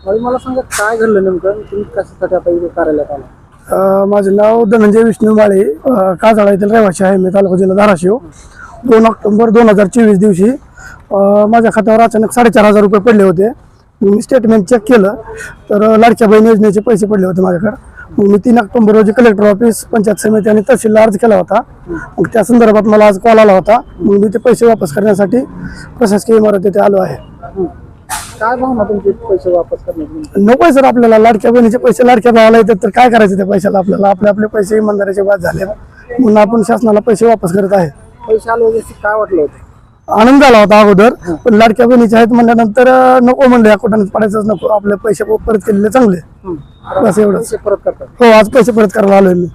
आणि मला सांगा काय घडलं नेमकं, तुम्ही कशासाठी आता इथे कार्यालयात आला? माझे नाव धनंजय विष्णू माळे, काजळा येथील रहिवासी आहे मी, तालुका जिल्हा धाराशिव. 2 ऑक्टोबर 2024 दिवशी माझ्या खात्यावर अचानक 4,500 रुपये पडले होते. मी स्टेटमेंट चेक केलं तर लाडक्या बहीण योजनेचे पैसे पडले होते माझ्याकडे. मग मी 3 ऑक्टोबर रोजी कलेक्टर ऑफिस, पंचायत समिती आणि तहसीलला अर्ज केला होता. मग त्या संदर्भात मला आज कॉल आला होता. मग मी ते पैसे वापस करण्यासाठी प्रशासकीय इमारत येथे आलो आहे. काय भावना तुमचे पैसे वापस करण्याची? नको सर, आपल्याला लाडक्या बहिणीचे पैसे लाडक्या भावाला येतात तर काय करायचं त्या पैशाला? आपल्याला आपले पैसे इमानदारीचे बाद झाले म्हणून आपण शासनाला पैसे वापस करत आहे. पैसे आले होते काय वाटलं होतं? आनंद झाला होता अगोदर, पण लाडक्या बहिणीचे आहेत म्हणल्यानंतर नको म्हणलं, या कुठं पडायचंच नको, आपले पैसे परत केलेले चांगले. बस एवढंच. पैसे परत करतात? हो, आज पैसे परत करायला आलोय मी.